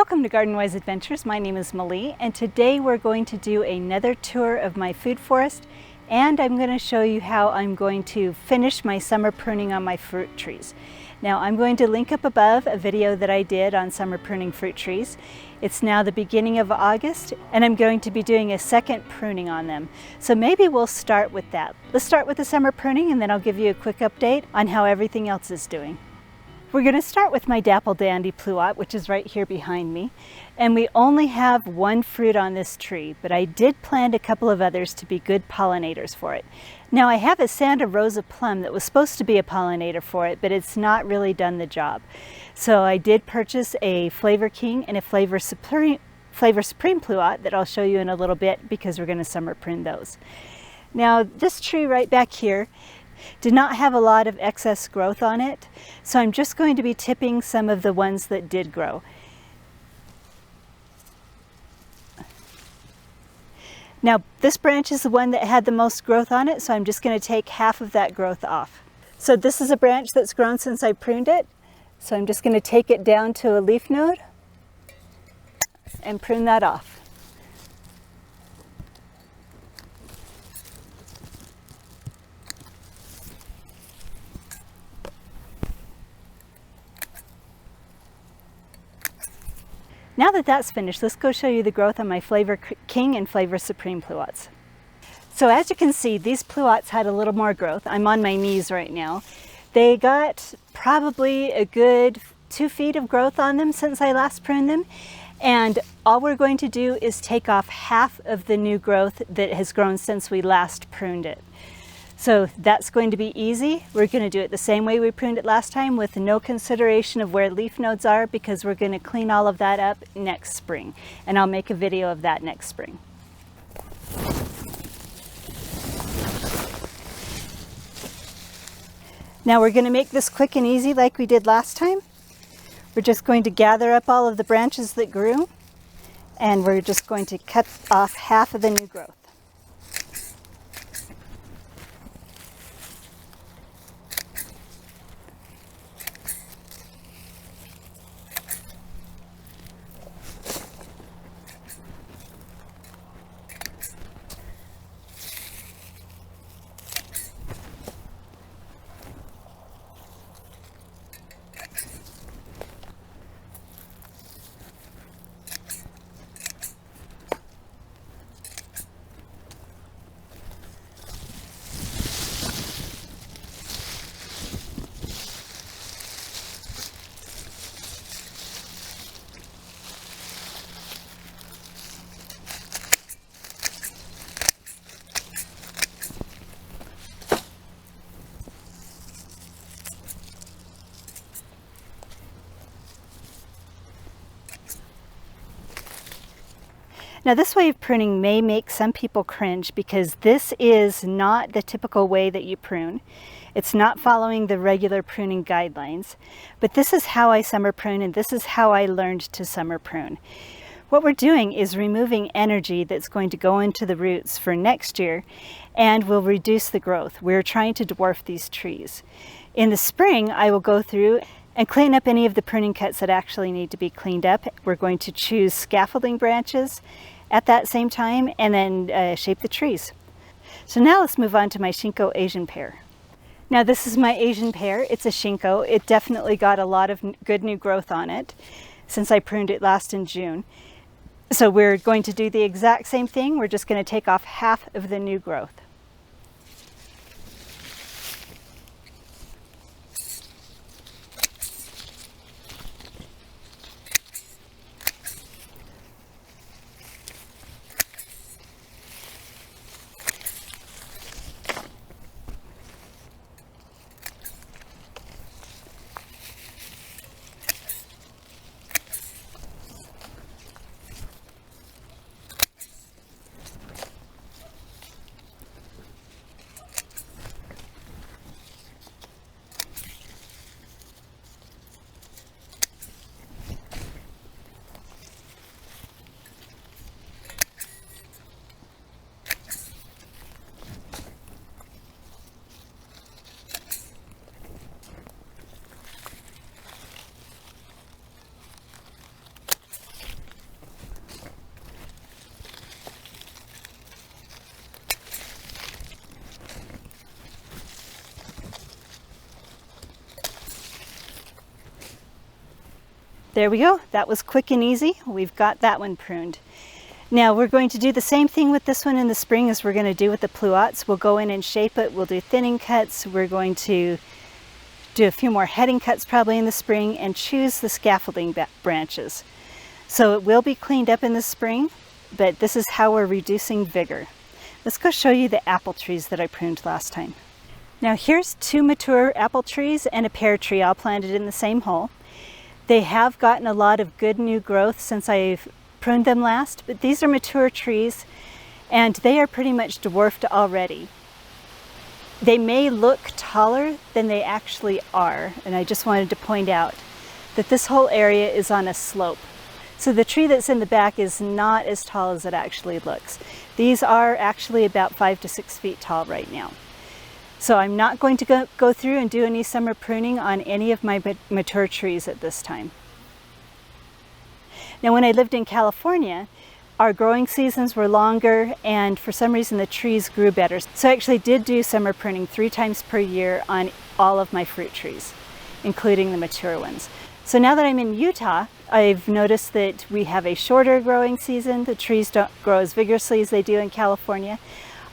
Welcome to Garden Wise Adventures. My name is Malie, and today we're going to do another tour of my food forest, and I'm going to show you how I'm going to finish my summer pruning on my fruit trees. Now I'm going to link up above a video that I did on summer pruning fruit trees. It's now the beginning of August, and I'm going to be doing a second pruning on them. So maybe we'll start with that. Let's start with the summer pruning, and then I'll give you a quick update on how everything else is doing. We're going to start with my Dapple Dandy Pluot, which is right here behind me. And we only have one fruit on this tree, but I did plant a couple of others to be good pollinators for it. Now I have a Santa Rosa plum that was supposed to be a pollinator for it, but it's not really done the job. So I did purchase a Flavor King and a Flavor Supreme Pluot that I'll show you in a little bit because we're going to summer prune those. Now this tree right back here did not have a lot of excess growth on it, so I'm just going to be tipping some of the ones that did grow. Now this branch is the one that had the most growth on it, so I'm just going to take half of that growth off. So this is a branch that's grown since I pruned it, so I'm just going to take it down to a leaf node and prune that off. Now that that's finished, let's go show you the growth on my Flavor King and Flavor Supreme Pluots. So as you can see, these pluots had a little more growth. I'm on my knees right now. They got probably a good 2 feet of growth on them since I last pruned them. And all we're going to do is take off half of the new growth that has grown since we last pruned it. So that's going to be easy. We're going to do it the same way we pruned it last time with no consideration of where leaf nodes are, because we're going to clean all of that up next spring. And I'll make a video of that next spring. Now we're going to make this quick and easy like we did last time. We're just going to gather up all of the branches that grew, and we're just going to cut off half of the new growth. Now this way of pruning may make some people cringe because this is not the typical way that you prune. It's not following the regular pruning guidelines, but this is how I summer prune, and this is how I learned to summer prune. What we're doing is removing energy that's going to go into the roots for next year and will reduce the growth. We're trying to dwarf these trees. In the spring, I will go through and clean up any of the pruning cuts that actually need to be cleaned up. We're going to choose scaffolding branches at that same time and then shape the trees. So now let's move on to my Shinko Asian pear. Now this is my Asian pear. It's a Shinko. It definitely got a lot of good new growth on it since I pruned it last in June. So we're going to do the exact same thing. We're just going to take off half of the new growth. There we go. That was quick and easy. We've got that one pruned. Now we're going to do the same thing with this one in the spring as we're going to do with the pluots. We'll go in and shape it. We'll do thinning cuts. We're going to do a few more heading cuts probably in the spring and choose the scaffolding branches. So it will be cleaned up in the spring, but this is how we're reducing vigor. Let's go show you the apple trees that I pruned last time. Now here's 2 mature apple trees and a pear tree all planted in the same hole. They have gotten a lot of good new growth since I've pruned them last, but these are mature trees and they are pretty much dwarfed already. They may look taller than they actually are, and I just wanted to point out that this whole area is on a slope. So the tree that's in the back is not as tall as it actually looks. These are actually about 5 to 6 feet tall right now. So I'm not going to go through and do any summer pruning on any of my mature trees at this time. Now when I lived in California, our growing seasons were longer and for some reason the trees grew better. So I actually did do summer pruning 3 times per year on all of my fruit trees, including the mature ones. So now that I'm in Utah, I've noticed that we have a shorter growing season. The trees don't grow as vigorously as they do in California.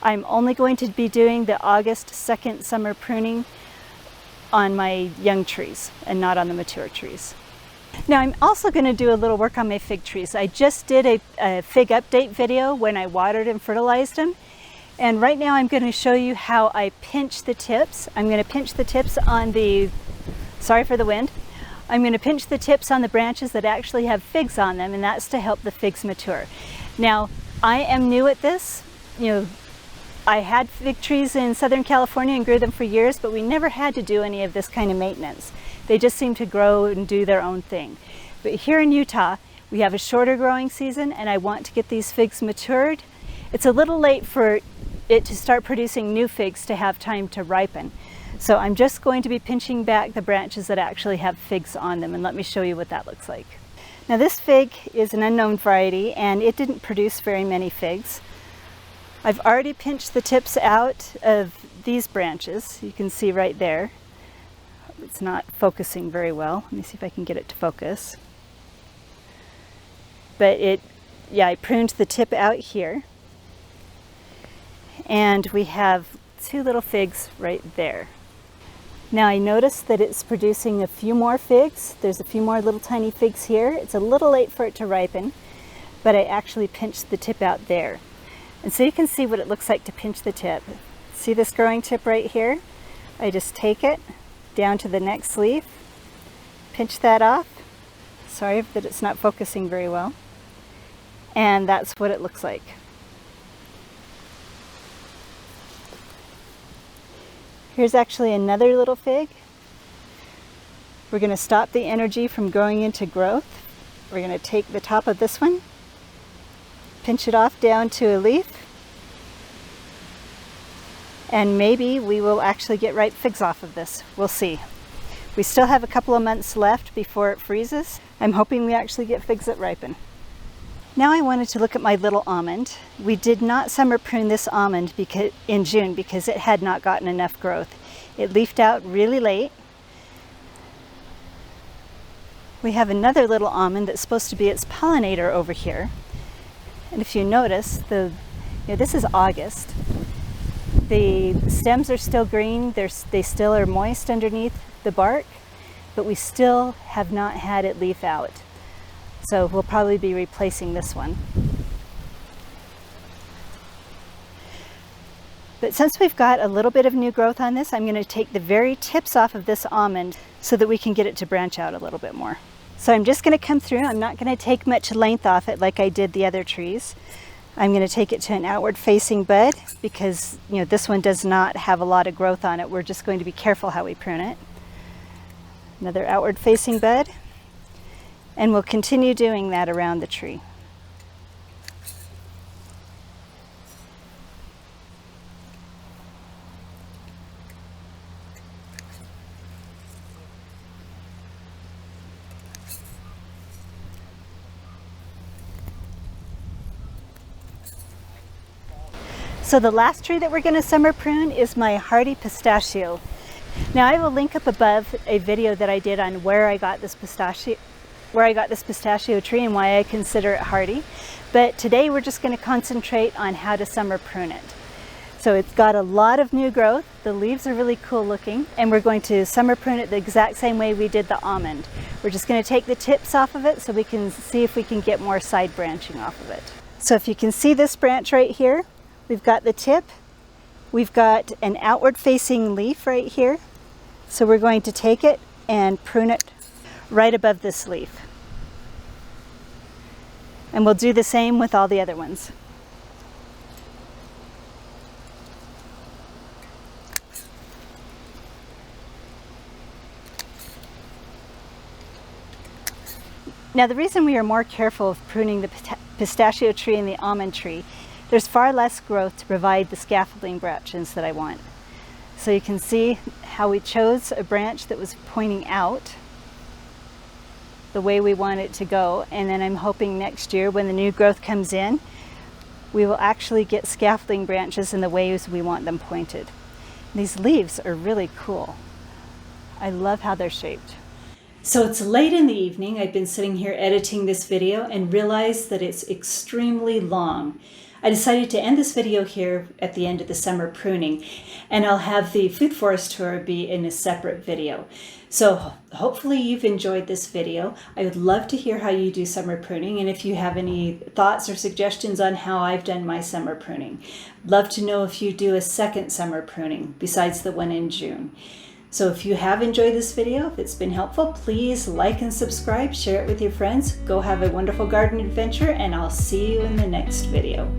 I'm only going to be doing the August 2nd summer pruning on my young trees and not on the mature trees. Now I'm also going to do a little work on my fig trees. I just did a fig update video when I watered and fertilized them. And right now I'm going to show you how I pinch the tips. I'm going to pinch the tips on the, sorry for the wind, I'm going to pinch the tips on the branches that actually have figs on them, and that's to help the figs mature. Now I am new at this. I had fig trees in Southern California and grew them for years, but we never had to do any of this kind of maintenance. They just seem to grow and do their own thing. But here in Utah, we have a shorter growing season and I want to get these figs matured. It's a little late for it to start producing new figs to have time to ripen. So I'm just going to be pinching back the branches that actually have figs on them, and let me show you what that looks like. Now this fig is an unknown variety and it didn't produce very many figs. I've already pinched the tips out of these branches. You can see right there. It's not focusing very well. Let me see if I can get it to focus. But I pruned the tip out here. And we have 2 little figs right there. Now I noticed that it's producing a few more figs. There's a few more little tiny figs here. It's a little late for it to ripen, but I actually pinched the tip out there. And so you can see what it looks like to pinch the tip. See this growing tip right here? I just take it down to the next leaf, pinch that off. Sorry that it's not focusing very well. And that's what it looks like. Here's actually another little fig. We're going to stop the energy from growing into growth. We're going to take the top of this one, pinch it off down to a leaf, and maybe we will actually get ripe figs off of this. We'll see. We still have a couple of months left before it freezes. I'm hoping we actually get figs that ripen. Now I wanted to look at my little almond. We did not summer prune this almond in June because it had not gotten enough growth. It leafed out really late. We have another little almond that's supposed to be its pollinator over here. And if you notice, this is August. The stems are still green, they still are moist underneath the bark, but we still have not had it leaf out. So we'll probably be replacing this one. But since we've got a little bit of new growth on this, I'm going to take the very tips off of this almond so that we can get it to branch out a little bit more. So I'm just going to come through. I'm not going to take much length off it like I did the other trees. I'm going to take it to an outward facing bud because this one does not have a lot of growth on it. We're just going to be careful how we prune it. Another outward facing bud. And we'll continue doing that around the tree. So the last tree that we're going to summer prune is my hardy pistachio. Now I will link up above a video that I did on where I got this pistachio where I got this pistachio tree and why I consider it hardy. But today we're just going to concentrate on how to summer prune it. So it's got a lot of new growth. The leaves are really cool looking, and we're going to summer prune it the exact same way we did the almond. We're just going to take the tips off of it so we can see if we can get more side branching off of it. So if you can see this branch right here, we've got the tip. We've got an outward facing leaf right here. So we're going to take it and prune it right above this leaf. And we'll do the same with all the other ones. Now the reason we are more careful of pruning the pistachio tree and the almond tree, there's far less growth to provide the scaffolding branches that I want. So you can see how we chose a branch that was pointing out the way we want it to go, and then I'm hoping next year when the new growth comes in, we will actually get scaffolding branches in the ways we want them pointed. These leaves are really cool. I love how they're shaped. So it's late in the evening. I've been sitting here editing this video and realized that it's extremely long. I decided to end this video here at the end of the summer pruning, and I'll have the food forest tour be in a separate video. So hopefully you've enjoyed this video. I would love to hear how you do summer pruning, and if you have any thoughts or suggestions on how I've done my summer pruning. Love to know if you do a second summer pruning besides the one in June. So if you have enjoyed this video, if it's been helpful, please like and subscribe, share it with your friends. Go have a wonderful garden adventure, and I'll see you in the next video.